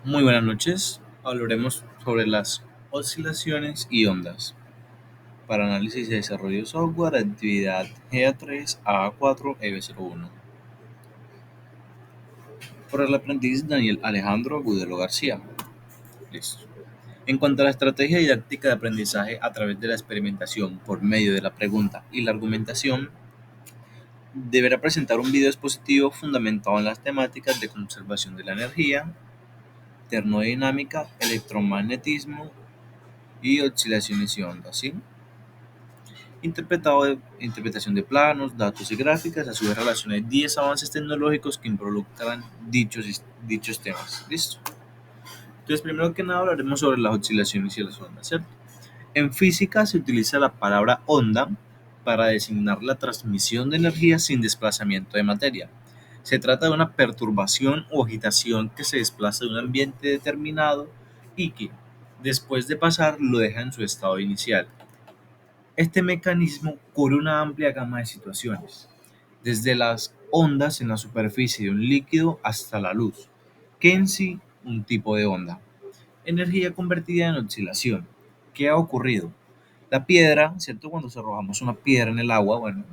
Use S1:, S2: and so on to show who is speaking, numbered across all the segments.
S1: Muy buenas noches. Hablaremos sobre las oscilaciones y ondas. Para análisis y desarrollo de software, actividad GA3 A4 EB01. Por el aprendiz Daniel Alejandro Agudelo García. Listo. En cuanto a la estrategia didáctica de aprendizaje a través de la experimentación por medio de la pregunta y la argumentación, deberá presentar un video expositivo fundamentado en las temáticas de conservación de la energía, termodinámica, electromagnetismo y oscilaciones y ondas, ¿sí? Interpretación de planos, datos y gráficas, a su vez relaciona 10 avances tecnológicos que involucran dichos temas. ¿Listo? Entonces, primero que nada hablaremos sobre las oscilaciones y las ondas, ¿cierto? En física se utiliza la palabra onda para designar la transmisión de energía sin desplazamiento de materia. Se trata de una perturbación o agitación que se desplaza de un ambiente determinado y que, después de pasar, lo deja en su estado inicial. Este mecanismo cubre una amplia gama de situaciones, desde las ondas en la superficie de un líquido hasta la luz, que en sí un tipo de onda. Energía convertida en oscilación. ¿Qué ha ocurrido? La piedra, ¿cierto? Cuando arrojamos una piedra en el agua, bueno,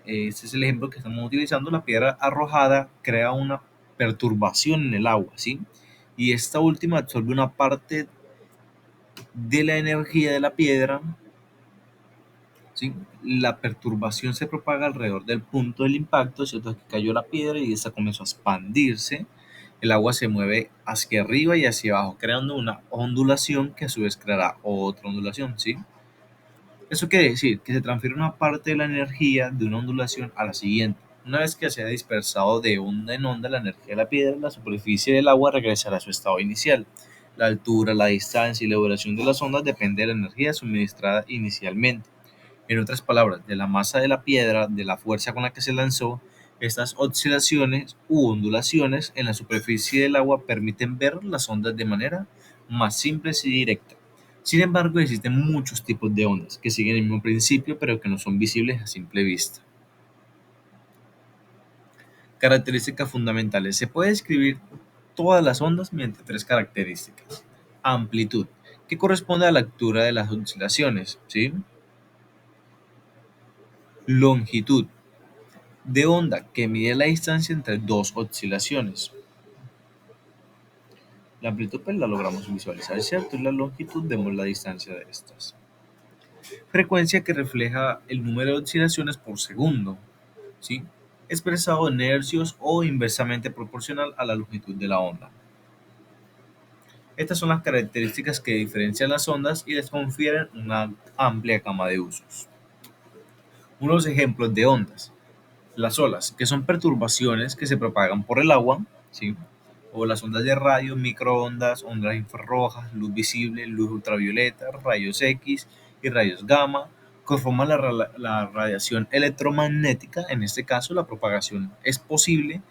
S1: este es el ejemplo que estamos utilizando, la piedra arrojada crea una perturbación en el agua, ¿sí? Y esta última absorbe una parte de la energía de la piedra. ¿Sí? La perturbación se propaga alrededor del punto del impacto, ¿cierto? Que cayó la piedra y esta comenzó a expandirse. El agua se mueve hacia arriba y hacia abajo, creando una ondulación que a su vez creará otra ondulación, ¿sí? Eso quiere decir que se transfiere una parte de la energía de una ondulación a la siguiente. Una vez que se ha dispersado de onda en onda la energía de la piedra, la superficie del agua regresará a su estado inicial. La altura, la distancia y la duración de las ondas depende de la energía suministrada inicialmente. En otras palabras, de la masa de la piedra, de la fuerza con la que se lanzó, estas oscilaciones u ondulaciones en la superficie del agua permiten ver las ondas de manera más simple y directa. Sin embargo, existen muchos tipos de ondas que siguen el mismo principio pero que no son visibles a simple vista. Características fundamentales. Se puede describir todas las ondas mediante tres características. Amplitud, que corresponde a la altura de las oscilaciones, ¿sí? Longitud, de onda que mide la distancia entre dos oscilaciones. La amplitud pues la logramos visualizar, ¿cierto? Y la longitud vemos la distancia de estas. Frecuencia que refleja el número de oscilaciones por segundo, ¿sí? Expresado en hercios o inversamente proporcional a la longitud de la onda. Estas son las características que diferencian las ondas y les confieren una amplia gama de usos. Unos ejemplos de ondas. Las olas, que son perturbaciones que se propagan por el agua, ¿sí? O las ondas de radio, microondas, ondas infrarrojas, luz visible, luz ultravioleta, rayos X y rayos gamma, conforman la radiación electromagnética. En este caso, la propagación es posible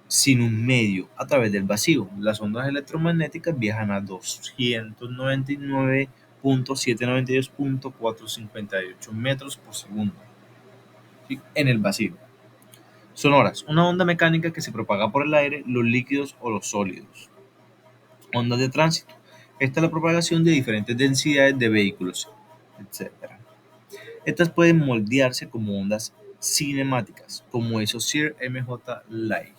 S1: sin un medio a través del vacío. Las ondas electromagnéticas viajan a 299.792.458 metros por segundo, ¿sí? En el vacío. Sonoras, una onda mecánica que se propaga por el aire, los líquidos o los sólidos. Ondas de tránsito. Esta es la propagación de diferentes densidades de vehículos, etc. Estas pueden moldearse como ondas cinemáticas, como esos Sir MJ Light.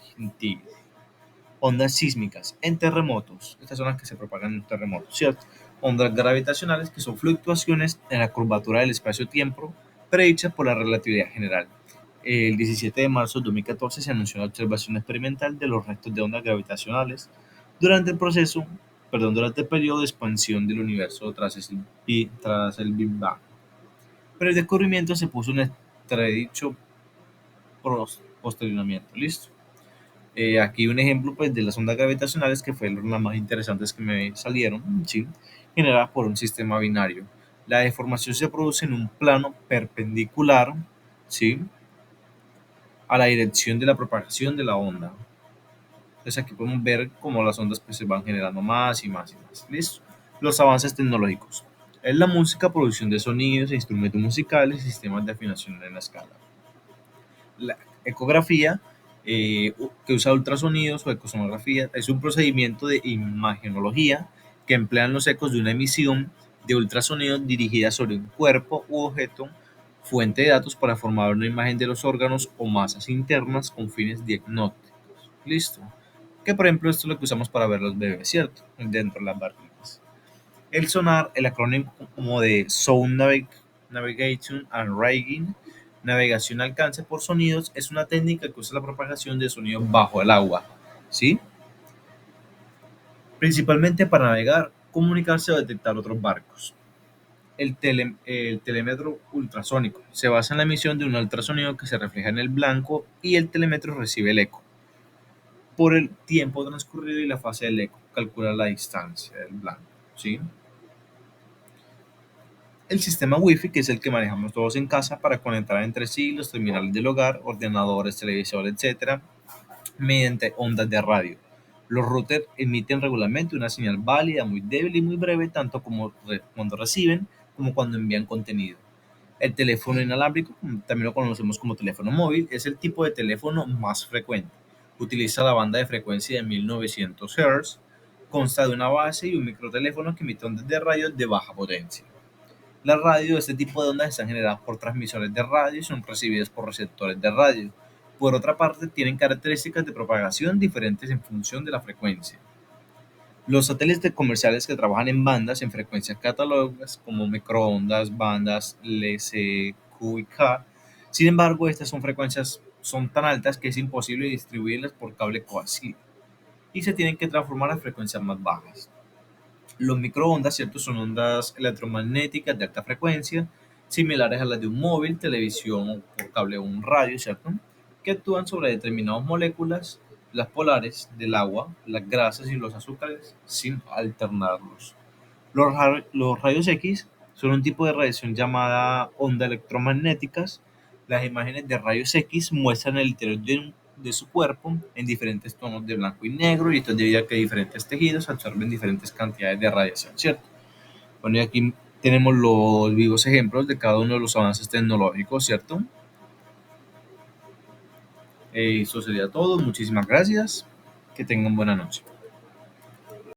S1: Ondas sísmicas en terremotos. Estas son las que se propagan en terremotos, ¿cierto? Ondas gravitacionales, que son fluctuaciones en la curvatura del espacio-tiempo predichas por la relatividad general. El 17 de marzo de 2014 se anunció la observación experimental de los restos de ondas gravitacionales durante durante el periodo de expansión del universo tras el Big Bang. Pero el descubrimiento se puso en entredicho posteriormente. ¿Listo? Aquí un ejemplo pues, de las ondas gravitacionales que fueron las más interesantes que me salieron, ¿sí? Generadas por un sistema binario. La deformación se produce en un plano perpendicular, ¿sí? A la dirección de la propagación de la onda. Entonces aquí podemos ver cómo las ondas pues, se van generando más y más y más. ¿Listo? Los avances tecnológicos. En la música, producción de sonidos, instrumentos musicales y sistemas de afinación en la escala. La ecografía que usa ultrasonidos o ecosonografía. Es un procedimiento de imagenología que emplean los ecos de una emisión de ultrasonidos dirigida sobre un cuerpo u objeto fuente de datos para formar una imagen de los órganos o masas internas con fines diagnósticos. Listo. Que por ejemplo esto es lo que usamos para ver los bebés, ¿cierto? Dentro de las barrigas. El sonar, el acrónimo como de Sound Navigation and Rigging, navegación alcance por sonidos, es una técnica que usa la propagación de sonidos bajo el agua, ¿sí? Principalmente para navegar, comunicarse o detectar otros barcos. El telémetro ultrasónico se basa en la emisión de un ultrasonido que se refleja en el blanco y el telémetro recibe el eco. Por el tiempo transcurrido y la fase del eco, calcula la distancia del blanco, ¿sí? El sistema Wi-Fi, que es el que manejamos todos en casa para conectar entre sí los terminales del hogar, ordenadores, televisores, etcétera, mediante ondas de radio. Los routers emiten regularmente una señal válida, muy débil y muy breve, tanto como cuando reciben como cuando envían contenido. El teléfono inalámbrico, también lo conocemos como teléfono móvil, es el tipo de teléfono más frecuente. Utiliza la banda de frecuencia de 1900 Hz, consta de una base y un microteléfono que emite ondas de radio de baja potencia. La radio, este tipo de ondas están generadas por transmisores de radio y son recibidas por receptores de radio. Por otra parte, tienen características de propagación diferentes en función de la frecuencia. Los satélites comerciales que trabajan en bandas en frecuencias catálogas como microondas, bandas LC, Q y K. Sin embargo, estas frecuencias son tan altas que es imposible distribuirlas por cable coaxial y se tienen que transformar a frecuencias más bajas. Los microondas, ¿cierto? Son ondas electromagnéticas de alta frecuencia, similares a las de un móvil, televisión o por cable o un radio, ¿cierto? Que actúan sobre determinadas moléculas, las polares del agua, las grasas y los azúcares, sin alternarlos. Los rayos X son un tipo de radiación llamada onda electromagnéticas. Las imágenes de rayos X muestran el interior de su cuerpo en diferentes tonos de blanco y negro, y esto es debido a que diferentes tejidos absorben diferentes cantidades de radiación, ¿cierto? Bueno, y aquí tenemos los vivos ejemplos de cada uno de los avances tecnológicos, ¿cierto? Eso sería todo. Muchísimas gracias. Que tengan buena noche.